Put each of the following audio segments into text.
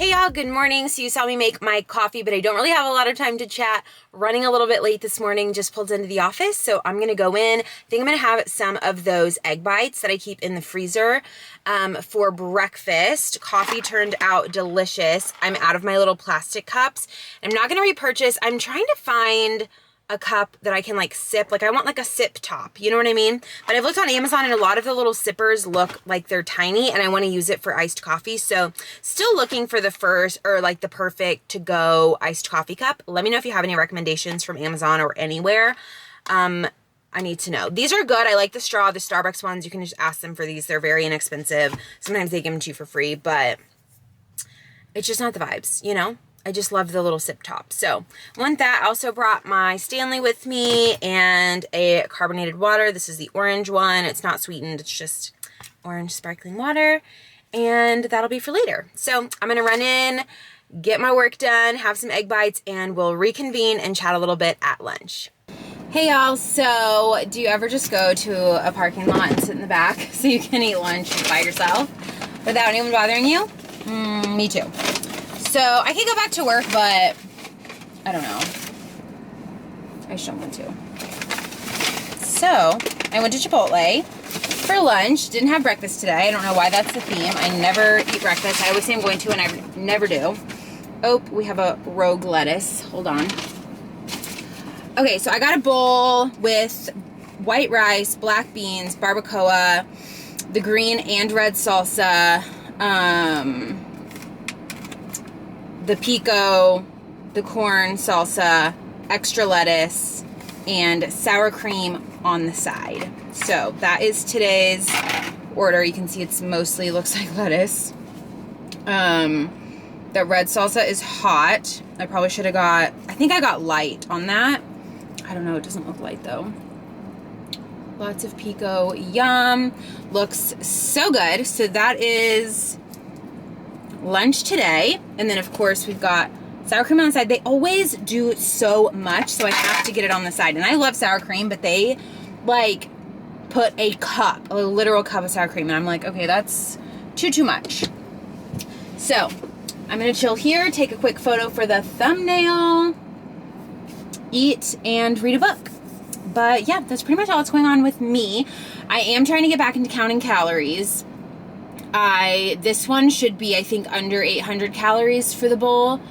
Hey y'all, good morning. So you saw me make my coffee, but I don't really have a lot of time to chat. Running a little bit late this morning, just pulled into the office. So I'm going to go in. I think I'm going to have some of those egg bites that I keep in the freezer for breakfast. Coffee turned out delicious. I'm out of my little plastic cups. I'm not going to repurchase. I'm trying to find a cup that I can like sip. Like I want like a sip top, you know what I mean? But I've looked on Amazon and a lot of the little sippers look like they're tiny and I want to use it for iced coffee. So still looking for the first or like the perfect to go iced coffee cup. Let me know if you have any recommendations from Amazon or anywhere. I need to know. These are good. I like the straw, the Starbucks ones. You can just ask them for these. They're very inexpensive. Sometimes they give them to you for free, but it's just not the vibes, you know? I just love the little sip top. So want that. I also brought my Stanley with me and a carbonated water. This is the orange one. It's not sweetened. It's just orange sparkling water. And that'll be for later. So I'm going to run in, get my work done, have some egg bites, and we'll reconvene and chat a little bit at lunch. Hey y'all, so do you ever just go to a parking lot and sit in the back so you can eat lunch by yourself without anyone bothering you? Me too. So I could go back to work, but I don't know. I just don't want to. So I went to Chipotle for lunch. Didn't have breakfast today. I don't know why that's the theme. I never eat breakfast. I always say I'm going to, and I never do. Oh, we have a rogue lettuce. Hold on. Okay, so I got a bowl with white rice, black beans, barbacoa, the green and red salsa, the pico, the corn salsa, extra lettuce, and sour cream on the side. So that is today's order. You can see it's mostly looks like lettuce. The red salsa is hot. I probably should have got, I think I got light on that. I don't know, it doesn't look light though. Lots of pico, yum. Looks so good. So that is lunch today. And then of course we've got sour cream on the side. They always do so much, so I have to get it on the side. And I love sour cream, but they like put a cup, a literal cup of sour cream, and I'm like, okay, that's too much. So I'm gonna chill here, take a quick photo for the thumbnail, eat, and read a book. But yeah, that's pretty much all that's going on with me. I am trying to get back into counting calories. This one should be, I think, under 800 calories for the bowl.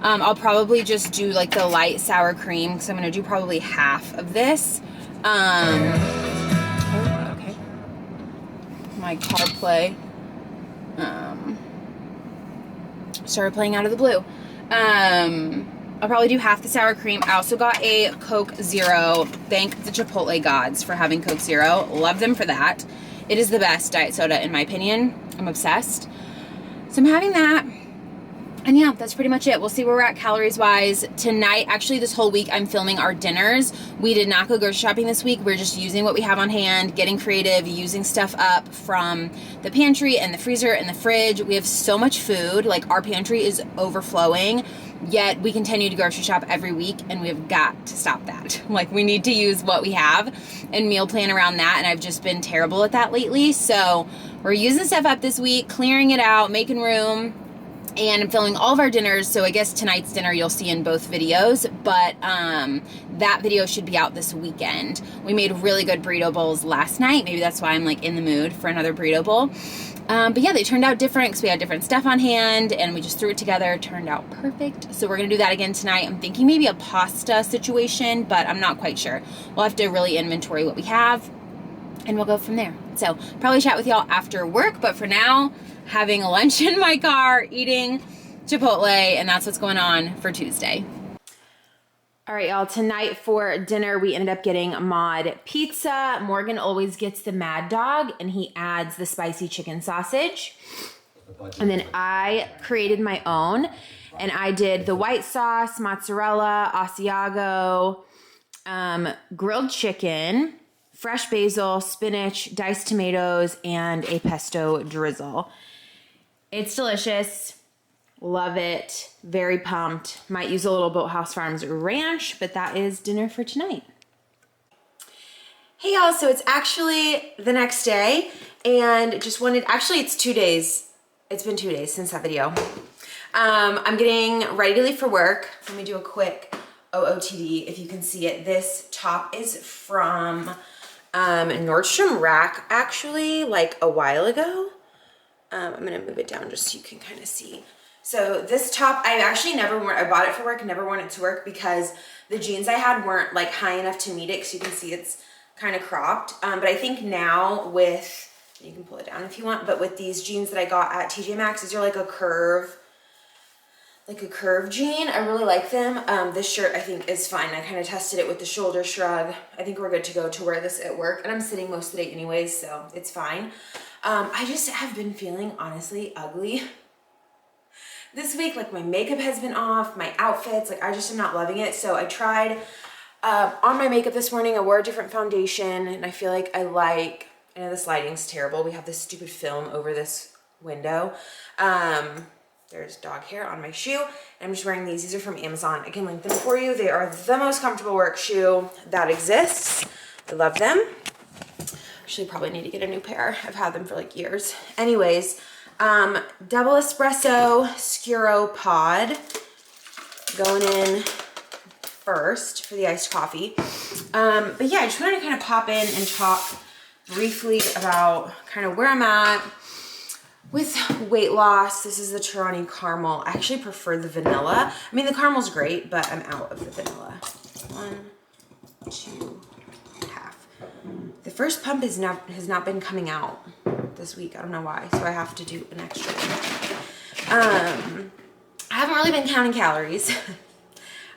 I'll probably just do like the light sour cream because I'm going to do probably half of this. Oh, okay. My CarPlay started playing out of the blue. I'll probably do half the sour cream. I also got a Coke Zero. Thank the Chipotle gods for having Coke Zero. Love them for that. It is the best diet soda in my opinion. I'm obsessed. So I'm having that. And yeah, that's pretty much it. We'll see where we're at calories wise. Tonight, actually this whole week, I'm filming our dinners. We did not go grocery shopping this week. We're just using what we have on hand, getting creative, using stuff up from the pantry and the freezer and the fridge. We have so much food. Like our pantry is overflowing, yet we continue to grocery shop every week and we have got to stop that. Like we need to use what we have and meal plan around that. And I've just been terrible at that lately. So we're using stuff up this week, clearing it out, making room. And I'm filming all of our dinners, so I guess tonight's dinner you'll see in both videos, but that video should be out this weekend. We made really good burrito bowls last night. Maybe that's why I'm like in the mood for another burrito bowl. But yeah, they turned out different because we had different stuff on hand and we just threw it together. It turned out perfect. So we're going to do that again tonight. I'm thinking maybe a pasta situation, but I'm not quite sure. We'll have to really inventory what we have and we'll go from there. So probably chat with y'all after work, but for now, having lunch in my car, eating Chipotle, and that's what's going on for Tuesday. All right, y'all, tonight for dinner, we ended up getting mod pizza. Morgan always gets the Mad Dog, and he adds the spicy chicken sausage. And then I created my own, and I did the white sauce, mozzarella, Asiago, grilled chicken, fresh basil, spinach, diced tomatoes, and a pesto drizzle. It's delicious. Love it. Very pumped. Might use a little Boathouse Farms ranch, but that is dinner for tonight. Hey y'all, so it's actually the next day and just wanted, actually it's 2 days It's been 2 days since that video. I'm getting ready to leave for work. Let me do a quick OOTD if you can see it. This top is from Nordstrom Rack actually, like a while ago. I'm gonna move it down just so you can kind of see. So this top, I actually never worn, I bought it for work, never worn it to work because the jeans I had weren't like high enough to meet it, because you can see it's kind of cropped. But I think now with, you can pull it down if you want, but with these jeans that I got at TJ Maxx, these are like a curve jean. I really like them. This shirt I think is fine. I kind of tested it with the shoulder shrug. I think we're good to go to wear this at work, and I'm sitting most of the day anyways, so it's fine. I just have been feeling honestly ugly this week. Like my makeup has been off, my outfits, like I just am not loving it. So I tried on my makeup this morning. I wore a different foundation, and I feel like I know this lighting's terrible. We have this stupid film over this window. There's dog hair on my shoe. And I'm just wearing these. These are from Amazon. I can link them for you. They are the most comfortable work shoe that exists. I love them. Actually, probably need to get a new pair. I've had them for like years. Anyways, double espresso Scuro pod going in first for the iced coffee. But yeah, I just wanted to kind of pop in and talk briefly about kind of where I'm at with weight loss. This is the Torani caramel. I actually prefer the vanilla. I mean, the caramel's great, but I'm out of the vanilla. 1, 2, half. The first pump has not been coming out this week. I don't know why, so I have to do an extra one. I haven't really been counting calories.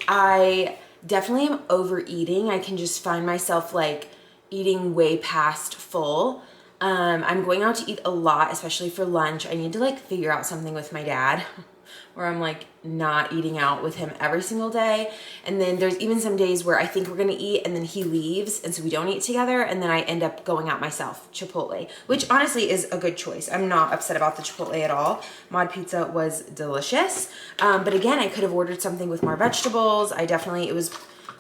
I definitely am overeating. I can just find myself like eating way past full. I'm going out to eat a lot, especially for lunch. I need to like figure out something with my dad where I'm like not eating out with him every single day. And then there's even some days where I think we're gonna eat and then he leaves, and so we don't eat together, and then I end up going out myself, Chipotle, which honestly is a good choice. I'm not upset about the Chipotle at all. Mod Pizza was delicious. But again, I could have ordered something with more vegetables. It was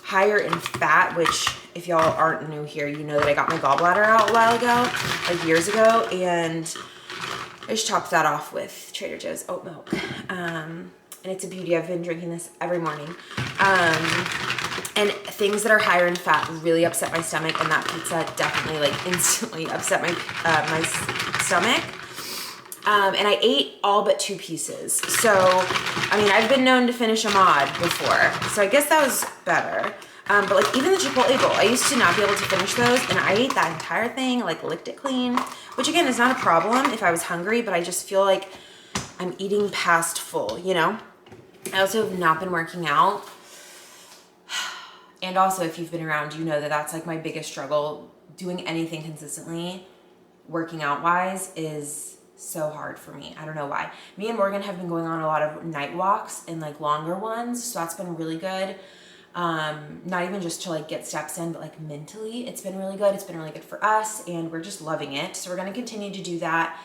higher in fat, which if y'all aren't new here, you know that I got my gallbladder out a while ago, like years ago, and I just topped that off with Trader Joe's oat milk. And it's a beauty. I've been drinking this every morning. And things that are higher in fat really upset my stomach, and that pizza definitely like instantly upset my my stomach. And I ate all but 2 pieces. So, I mean, I've been known to finish a mod before, so I guess that was better. But like even the Chipotle bowl, I used to not be able to finish those, and I ate that entire thing, like licked it clean, which again is not a problem if I was hungry, but I just feel like I'm eating past full, you know? I also have not been working out. And also, if you've been around, you know that that's like my biggest struggle. Doing anything consistently, working out wise, is so hard for me. I don't know why. Me and Morgan have been going on a lot of night walks and like longer ones, so that's been really good. Not even just to like get steps in, but like mentally, it's been really good. It's been really good for us, and we're just loving it. So we're going to continue to do that.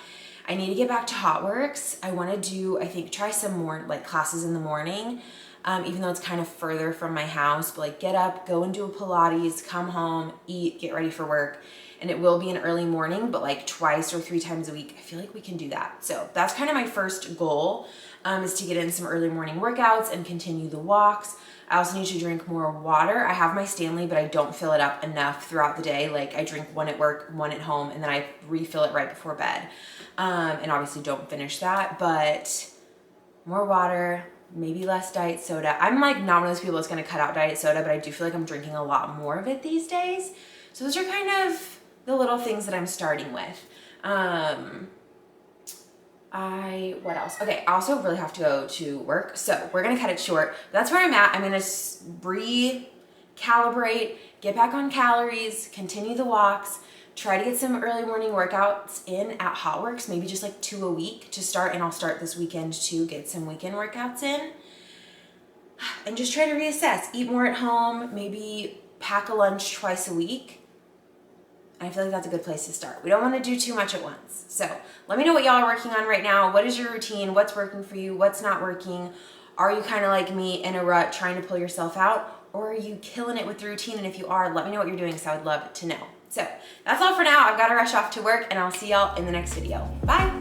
I need to get back to HOTWORKS. I want to try some more like classes in the morning, even though it's kind of further from my house, but like get up, go and do a Pilates, come home, eat, get ready for work. And it will be an early morning, but like 2 or 3 times a week. I feel like we can do that. So that's kind of my first goal, is to get in some early morning workouts and continue the walks. I also need to drink more water. I have my Stanley, but I don't fill it up enough throughout the day. Like I drink 1 at work, 1 at home, and then I refill it right before bed. And obviously don't finish that, but more water, maybe less diet soda. I'm like not one of those people that's gonna cut out diet soda, but I do feel like I'm drinking a lot more of it these days. So those are kind of the little things that I'm starting with. What else? Okay, I also really have to go to work, so we're gonna cut it short. That's where I'm at. I'm gonna recalibrate, get back on calories, continue the walks, try to get some early morning workouts in at HOTWORKS, maybe just like 2 a week to start, and I'll start this weekend to get some weekend workouts in. And just try to reassess, eat more at home, maybe pack a lunch twice a week. I feel like that's a good place to start. We don't want to do too much at once. So let me know what y'all are working on right now. What is your routine? What's working for you? What's not working? Are you kind of like me in a rut trying to pull yourself out? Or are you killing it with the routine? And if you are, let me know what you're doing, because I would love to know. So that's all for now. I've got to rush off to work, and I'll see y'all in the next video. Bye.